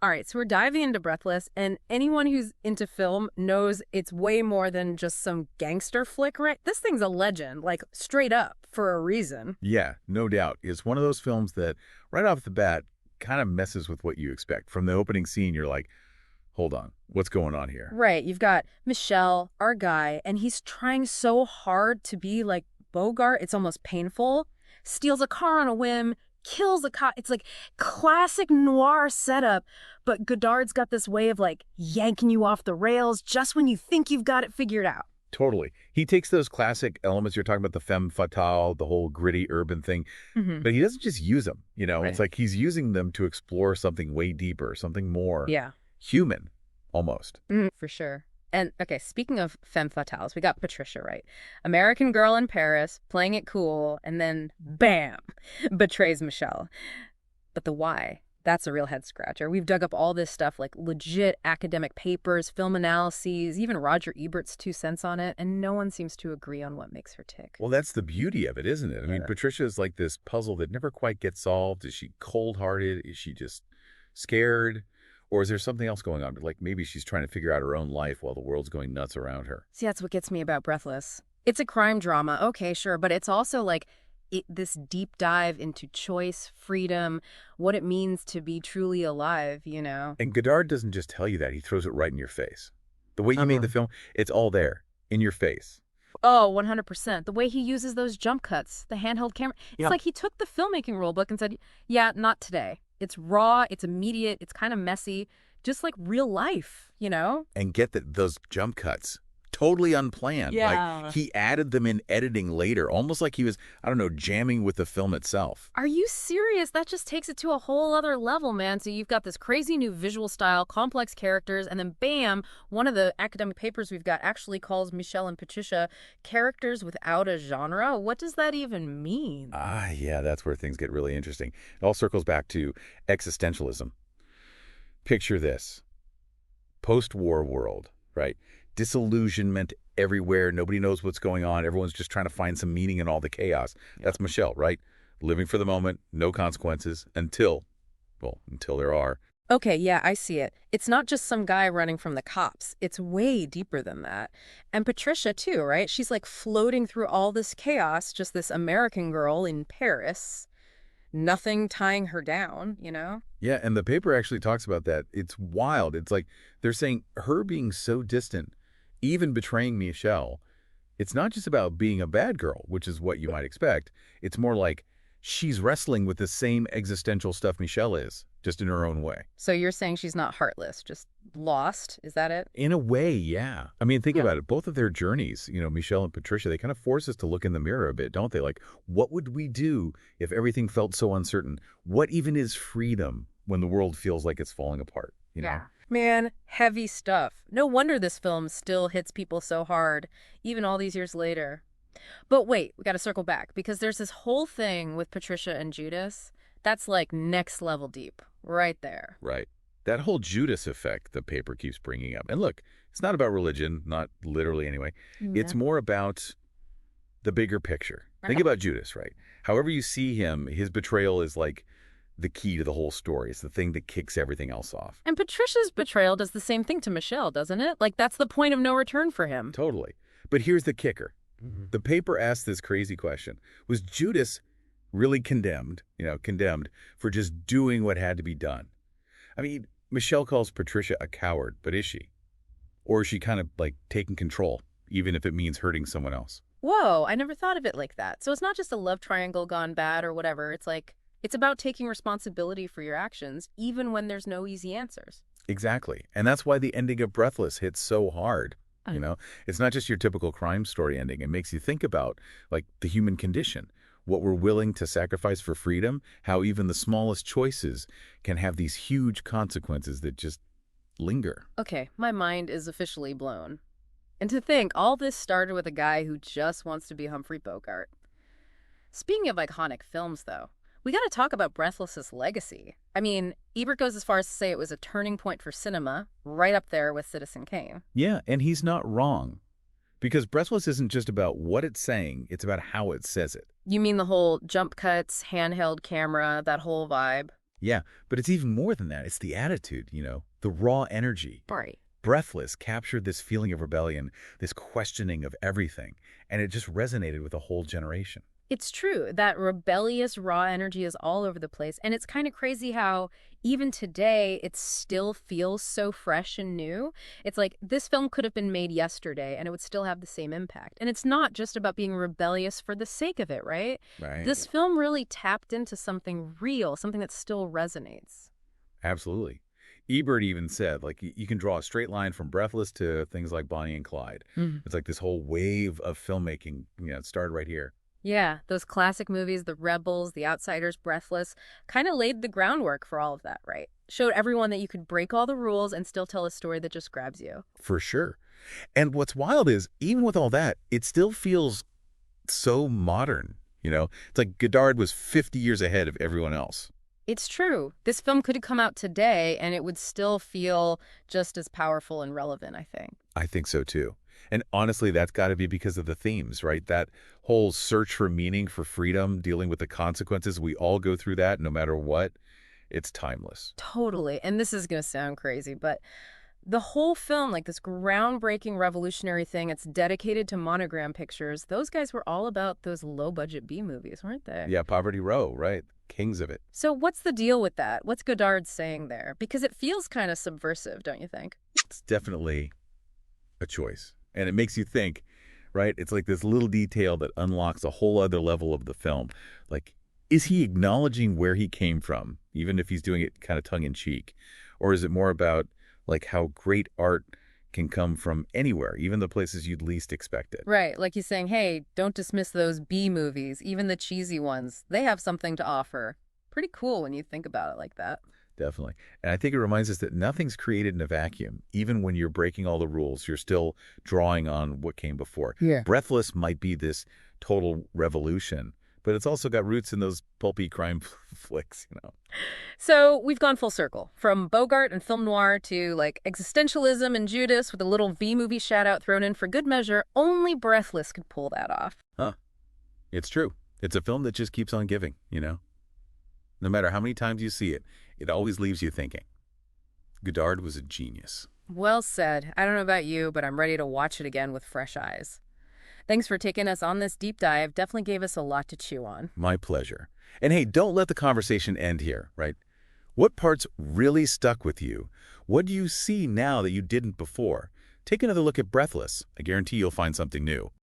All right, so we're diving into Breathless, and anyone who's into film knows it's way more than just some gangster flick, right? This thing's a legend, like straight up, for a reason. Yeah, no doubt. It's one of those films that, right off the bat, kind of messes with what you expect. From the opening scene, you're like, hold on, what's going on here? Right, you've got Michel, our guy, and he's trying so hard to be like Bogart, it's almost painful. Steals a car on a whim, kills a cop. It's like classic noir setup, but Godard's got this way of like yanking you off the rails just when you think you've got it figured out. Totally. He takes those classic elements you're talking about, the femme fatale, the whole gritty urban thing, Hmm. but he doesn't just use them. It's Right. like he's using them to explore something way deeper, something more Yeah. human, almost. For sure. And okay, speaking of femme fatales, we got Patricia, right? American girl in Paris, playing it cool, and then bam, betrays Michelle. But the why? That's a real head scratcher. We've dug up all this stuff like legit academic papers, film analyses, even Roger Ebert's 2 cents on it, and no one seems to agree on what makes her tick. Well, that's the beauty of it, isn't it? I mean, Yeah. Patricia is like this puzzle that never quite gets solved. Is she cold-hearted? Is she just scared? Or is there something else going on? Like maybe she's trying to figure out her own life while the world's going nuts around her. See, that's what gets me about Breathless. It's a crime drama, okay, sure, but it's also like this deep dive into choice, freedom, what it means to be truly alive, you know? And Godard doesn't just tell you that. He throws it right in your face. The way he made the film, it's all there, in your face. Oh, 100%. The way he uses those jump cuts, the handheld camera. It's Yeah. like he took the filmmaking rule book and said, yeah, not today. It's raw, it's immediate, it's kind of messy, just like real life, you know? And get that those jump cuts, totally unplanned. Yeah. Like he added them in editing later, almost like he was, I don't know, jamming with the film itself. Are you serious? That just takes it to a whole other level, man. So you've got this crazy new visual style, complex characters, and then bam, one of the academic papers we've got actually calls Michel and Patricia characters without a genre. What does that even mean? Ah, yeah, that's where things get really interesting. It all circles back to existentialism. Picture this. Post-war world, right? Disillusionment everywhere. Nobody knows what's going on. Everyone's just trying to find some meaning in all the chaos. That's Michelle, right? Living for the moment, no consequences until there are. Okay, yeah, I see it. It's not just some guy running from the cops. It's way deeper than that. And Patricia, too, right? She's like floating through all this chaos, just this American girl in Paris. Nothing tying her down, you know? Yeah, and the paper actually talks about that. It's wild. It's like they're saying her being so distant, even betraying Michelle, it's not just about being a bad girl, which is what you might expect. It's more like she's wrestling with the same existential stuff Michelle is, just in her own way. So you're saying she's not heartless, just lost? Is that it? In a way, yeah. I mean, think Yeah. about it. Both of their journeys, Michelle and Patricia, they kind of force us to look in the mirror a bit, don't they? Like, what would we do if everything felt so uncertain? What even is freedom when the world feels like it's falling apart, you know? Man, heavy stuff. No wonder this film still hits people so hard, even all these years later. But wait, we got to circle back because there's this whole thing with Patricia and Judas that's like next level deep, right there. Right. That whole Judas effect the paper keeps bringing up. And look, it's not about religion, not literally anyway. It's more about the bigger picture. Think about Judas, right? However you see him, his betrayal is like the key to the whole story. It's the thing that kicks everything else off. And Patricia's betrayal does the same thing to Michelle, doesn't it? Like, that's the point of no return for him. Totally. But here's the kicker. The paper asked this crazy question. Was Judas really condemned for just doing what had to be done? I mean, Michelle calls Patricia a coward, but is she? Or is she kind of like taking control, even if it means hurting someone else? Whoa, I never thought of it like that. So it's not just a love triangle gone bad or whatever. It's like, it's about taking responsibility for your actions, even when there's no easy answers. Exactly. And that's why the ending of Breathless hits so hard. Oh. It's not just your typical crime story ending. It makes you think about like the human condition, what we're willing to sacrifice for freedom, how even the smallest choices can have these huge consequences that just linger. Okay, my mind is officially blown. And to think, all this started with a guy who just wants to be Humphrey Bogart. Speaking of iconic films, though, we got to talk about Breathless's legacy. I mean, Ebert goes as far as to say it was a turning point for cinema, right up there with Citizen Kane. Yeah, and he's not wrong. Because Breathless isn't just about what it's saying, it's about how it says it. You mean the whole jump cuts, handheld camera, that whole vibe? Yeah, but it's even more than that. It's the attitude, the raw energy. Right. Breathless captured this feeling of rebellion, this questioning of everything, and it just resonated with a whole generation. It's true. That rebellious, raw energy is all over the place. And it's kind of crazy how even today it still feels so fresh and new. It's like this film could have been made yesterday and it would still have the same impact. And it's not just about being rebellious for the sake of it, right? Right. This film really tapped into something real, something that still resonates. Absolutely. Ebert even said, like, you can draw a straight line from Breathless to things like Bonnie and Clyde. Mhm. It's like this whole wave of filmmaking, it started right here. Yeah, those classic movies, The Rebels, The Outsiders, Breathless, kind of laid the groundwork for all of that, right? Showed everyone that you could break all the rules and still tell a story that just grabs you. For sure. And what's wild is, even with all that, it still feels so modern. It's like Godard was 50 years ahead of everyone else. It's true. This film could have come out today and it would still feel just as powerful and relevant, I think. I think so too. And honestly, that's got to be because of the themes, right? That whole search for meaning, for freedom, dealing with the consequences. We all go through that no matter what. It's timeless. Totally. And this is going to sound crazy, but the whole film, like this groundbreaking revolutionary thing, it's dedicated to Monogram Pictures. Those guys were all about those low-budget B movies, weren't they? Yeah, Poverty Row, right? Kings of it. So what's the deal with that? What's Godard saying there? Because it feels kind of subversive, don't you think? It's definitely a choice. And it makes you think, right? It's like this little detail that unlocks a whole other level of the film. Like, is he acknowledging where he came from, even if he's doing it kind of tongue-in-cheek? Or is it more about, like, how great art can come from anywhere, even the places you'd least expect it? Right, like he's saying, hey, don't dismiss those B movies, even the cheesy ones. They have something to offer. Pretty cool when you think about it like that. Definitely. And I think it reminds us that nothing's created in a vacuum. Even when you're breaking all the rules, you're still drawing on what came before. Yeah. Breathless might be this total revolution, but it's also got roots in those pulpy crime flicks. So we've gone full circle, from Bogart and film noir to like existentialism and Judas with a little V movie shout out thrown in for good measure. Only Breathless could pull that off. Huh. It's true. It's a film that just keeps on giving. No matter how many times you see it, it always leaves you thinking. Godard was a genius. Well said. I don't know about you, but I'm ready to watch it again with fresh eyes. Thanks for taking us on this deep dive. Definitely gave us a lot to chew on. My pleasure. And hey, don't let the conversation end here, right? What parts really stuck with you? What do you see now that you didn't before? Take another look at Breathless. I guarantee you'll find something new.